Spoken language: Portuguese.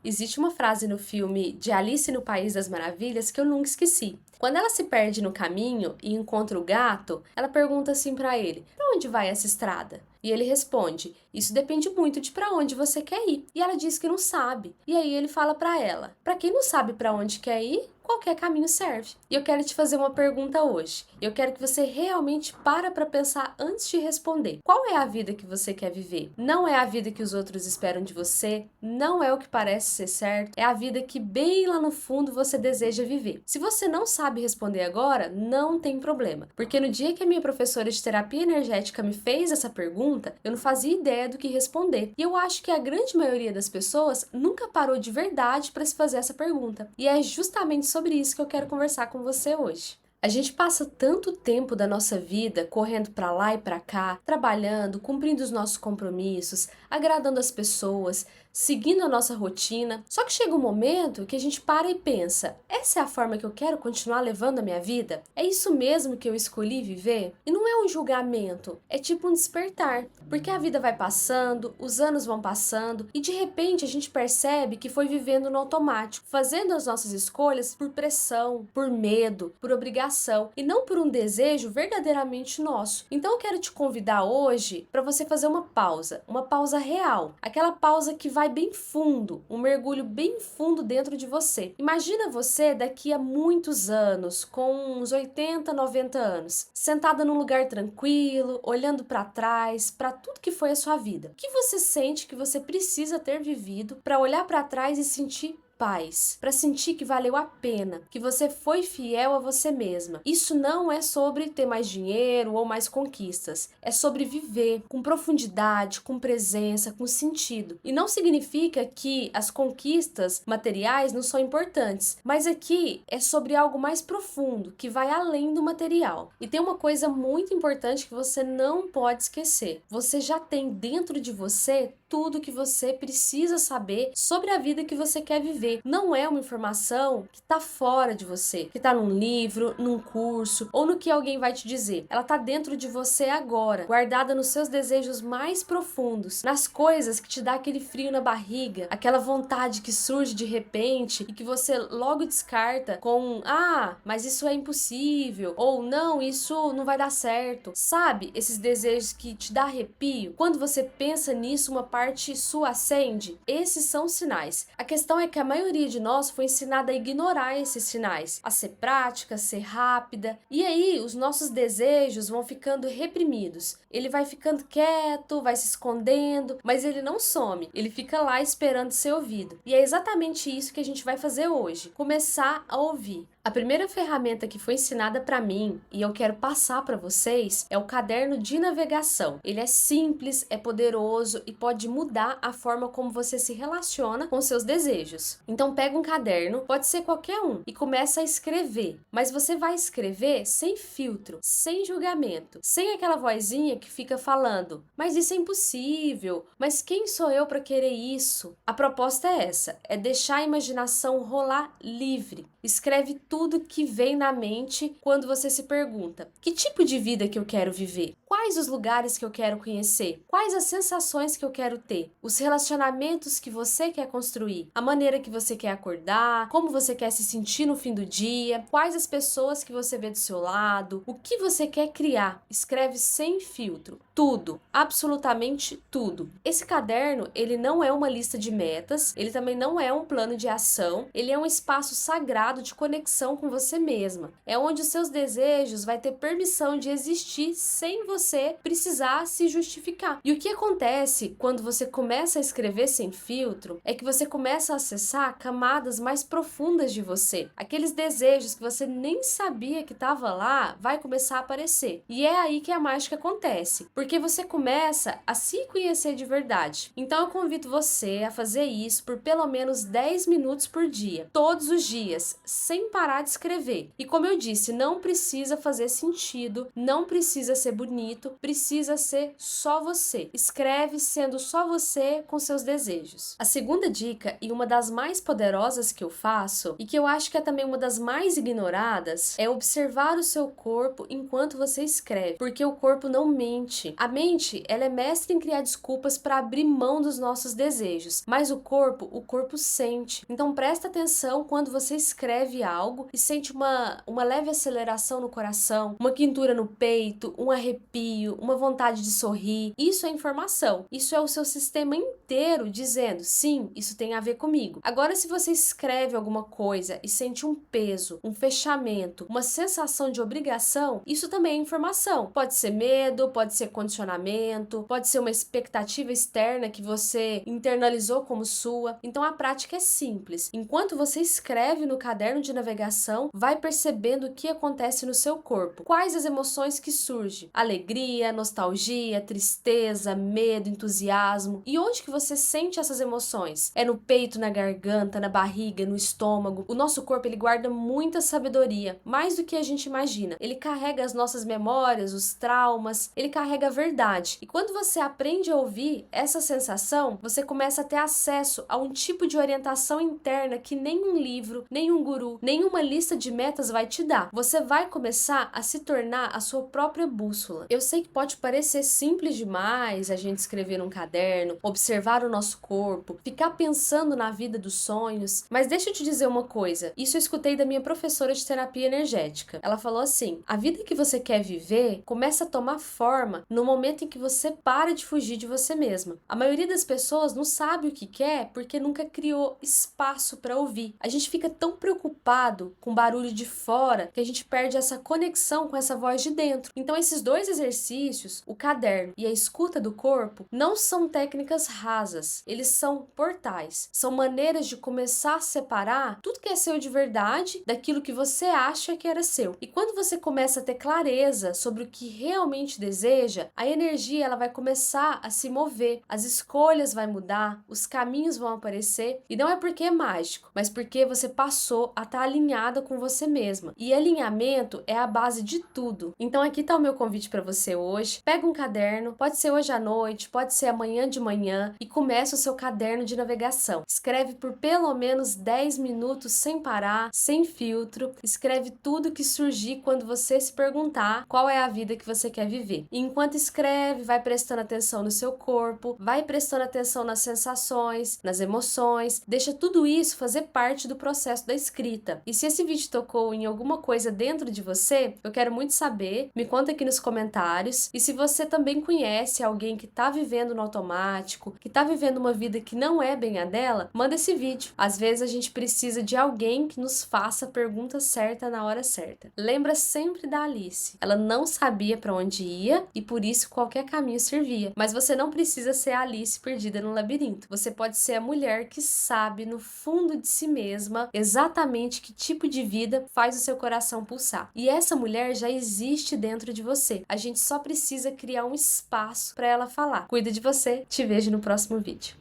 Existe uma frase no filme de Alice no País das Maravilhas que eu nunca esqueci. Quando ela se perde no caminho e encontra o gato, ela pergunta assim pra ele: "Pra onde vai essa estrada?" E ele responde: "Isso depende muito de pra onde você quer ir." E ela diz que não sabe. E aí ele fala pra ela: "Pra quem não sabe pra onde quer ir, qualquer caminho serve." E eu quero te fazer uma pergunta hoje. Eu quero que você realmente pra pensar antes de responder. Qual é a vida que você quer viver? Não é a vida que os outros esperam de você, não é o que parece ser certo, é a vida que bem lá no fundo você deseja viver. Se você não sabe responder agora, não tem problema, porque no dia que a minha professora de terapia energética me fez essa pergunta, eu não fazia ideia do que responder. E eu acho que a grande maioria das pessoas nunca parou de verdade para se fazer essa pergunta. E é justamente sobre isso que eu quero conversar com você hoje. A gente passa tanto tempo da nossa vida correndo para lá e para cá, trabalhando, cumprindo os nossos compromissos, agradando as pessoas, seguindo a nossa rotina. Só que chega um momento que a gente para e pensa: essa é a forma que eu quero continuar levando a minha vida? É isso mesmo que eu escolhi viver? E não é um julgamento, é tipo um despertar. Porque a vida vai passando, os anos vão passando e de repente a gente percebe que foi vivendo no automático, fazendo as nossas escolhas por pressão, por medo, por obrigação e não por um desejo verdadeiramente nosso. Então eu quero te convidar hoje para você fazer uma pausa real, aquela pausa que vai bem fundo, um mergulho bem fundo dentro de você. Imagina você daqui a muitos anos, com uns 80, 90 anos, sentada num lugar tranquilo, olhando para trás, para tudo que foi a sua vida. O que você sente que você precisa ter vivido para olhar para trás e sentir paz, para sentir que valeu a pena, que você foi fiel a você mesma. Isso não é sobre ter mais dinheiro ou mais conquistas, é sobre viver com profundidade, com presença, com sentido. E não significa que as conquistas materiais não são importantes, mas aqui é sobre algo mais profundo, que vai além do material. E tem uma coisa muito importante que você não pode esquecer: você já tem dentro de você tudo que você precisa saber sobre a vida que você quer viver. Não é uma informação que está fora de você, que está num livro, num curso ou no que alguém vai te dizer. Ela está dentro de você agora, guardada nos seus desejos mais profundos, nas coisas que te dá aquele frio na barriga, aquela vontade que surge de repente e que você logo descarta com: "Ah, mas isso é impossível", ou "Não, isso não vai dar certo". Sabe, esses desejos que te dá arrepio? Quando você pensa nisso, uma parte sua acende. Esses são sinais. A questão é que a maioria de nós foi ensinada a ignorar esses sinais, a ser prática, a ser rápida, e aí os nossos desejos vão ficando reprimidos. Ele vai ficando quieto, vai se escondendo, mas ele não some, ele fica lá esperando ser ouvido. E é exatamente isso que a gente vai fazer hoje: começar a ouvir. A primeira ferramenta que foi ensinada para mim e eu quero passar para vocês é o caderno de navegação. Ele é simples, é poderoso e pode mudar a forma como você se relaciona com seus desejos. Então pega um caderno, pode ser qualquer um, e começa a escrever. Mas você vai escrever sem filtro, sem julgamento, sem aquela vozinha que fica falando: "Mas isso é impossível, mas quem sou eu para querer isso?" A proposta é essa, é deixar a imaginação rolar livre. Escreve tudo que vem na mente quando você se pergunta: que tipo de vida que eu quero viver? Quais os lugares que eu quero conhecer? Quais as sensações que eu quero ter? Os relacionamentos que você quer construir? A maneira que você quer acordar? Como você quer se sentir no fim do dia? Quais as pessoas que você vê do seu lado? O que você quer criar? Escreve sem filtro. Tudo, absolutamente tudo. Esse caderno, ele não é uma lista de metas, ele também não é um plano de ação, ele é um espaço sagrado de conexão com você mesma. É onde os seus desejos vai ter permissão de existir sem você precisar se justificar. E o que acontece quando você começa a escrever sem filtro é que você começa a acessar camadas mais profundas de você. Aqueles desejos que você nem sabia que estava lá vai começar a aparecer. E é aí que a mágica acontece, porque você começa a se conhecer de verdade. Então eu convido você a fazer isso por pelo menos 10 minutos por dia, todos os dias, sem parar de escrever. E como eu disse, não precisa fazer sentido, não precisa ser bonito, infinito, precisa ser só você. Escreve sendo só você com seus desejos. A segunda dica, e uma das mais poderosas que eu faço, e que eu acho que é também uma das mais ignoradas, é observar o seu corpo enquanto você escreve, porque o corpo não mente. A mente, ela é mestre em criar desculpas para abrir mão dos nossos desejos, mas o corpo sente. Então presta atenção quando você escreve algo e sente uma leve aceleração no coração, uma quentura no peito, um arrepio, uma vontade de sorrir. Isso é informação. Isso é o seu sistema inteiro dizendo, sim, isso tem a ver comigo. Agora, se você escreve alguma coisa e sente um peso, um fechamento, uma sensação de obrigação, isso também é informação. Pode ser medo, pode ser condicionamento, pode ser uma expectativa externa que você internalizou como sua. Então a prática é simples. Enquanto você escreve no caderno de navegação, vai percebendo o que acontece no seu corpo. Quais as emoções que surgem? Alegria, nostalgia, tristeza, medo, entusiasmo. E onde que você sente essas emoções? É no peito, na garganta, na barriga, no estômago. O nosso corpo, ele guarda muita sabedoria, mais do que a gente imagina. Ele carrega as nossas memórias, os traumas, ele carrega a verdade. E quando você aprende a ouvir essa sensação, você começa a ter acesso a um tipo de orientação interna que nenhum livro, nenhum guru, nenhuma lista de metas vai te dar. Você vai começar a se tornar a sua própria bússola. Eu sei que pode parecer simples demais a gente escrever num caderno, observar o nosso corpo, ficar pensando na vida dos sonhos, mas deixa eu te dizer uma coisa, isso eu escutei da minha professora de terapia energética. Ela falou assim, a vida que você quer viver começa a tomar forma no momento em que você para de fugir de você mesma. A maioria das pessoas não sabe o que quer porque nunca criou espaço para ouvir. A gente fica tão preocupado com o barulho de fora que a gente perde essa conexão com essa voz de dentro. Então esses dois exercícios, o caderno e a escuta do corpo, não são técnicas rasas, eles são portais, são maneiras de começar a separar tudo que é seu de verdade daquilo que você acha que era seu. E quando você começa a ter clareza sobre o que realmente deseja, a energia ela vai começar a se mover, as escolhas vão mudar, os caminhos vão aparecer, e não é porque é mágico, mas porque você passou a estar alinhada com você mesma. E alinhamento é a base de tudo. Então aqui está o meu convite para você hoje. Pega um caderno, pode ser hoje à noite, pode ser amanhã de manhã, e começa o seu caderno de navegação. Escreve por pelo menos 10 minutos sem parar, sem filtro. Escreve tudo que surgir quando você se perguntar qual é a vida que você quer viver. E enquanto escreve, vai prestando atenção no seu corpo, vai prestando atenção nas sensações, nas emoções. Deixa tudo isso fazer parte do processo da escrita. E se esse vídeo tocou em alguma coisa dentro de você, eu quero muito saber. Me conta aqui nos comentários. E se você também conhece alguém que está vivendo no automático, que está vivendo uma vida que não é bem a dela, manda esse vídeo. Às vezes a gente precisa de alguém que nos faça a pergunta certa na hora certa. Lembra sempre da Alice. Ela não sabia para onde ia e por isso qualquer caminho servia. Mas você não precisa ser a Alice perdida no labirinto. Você pode ser a mulher que sabe no fundo de si mesma exatamente que tipo de vida faz o seu coração pulsar. E essa mulher já existe dentro de você. A gente só precisa criar um espaço para ela falar. Cuida de você. Te vejo no próximo vídeo.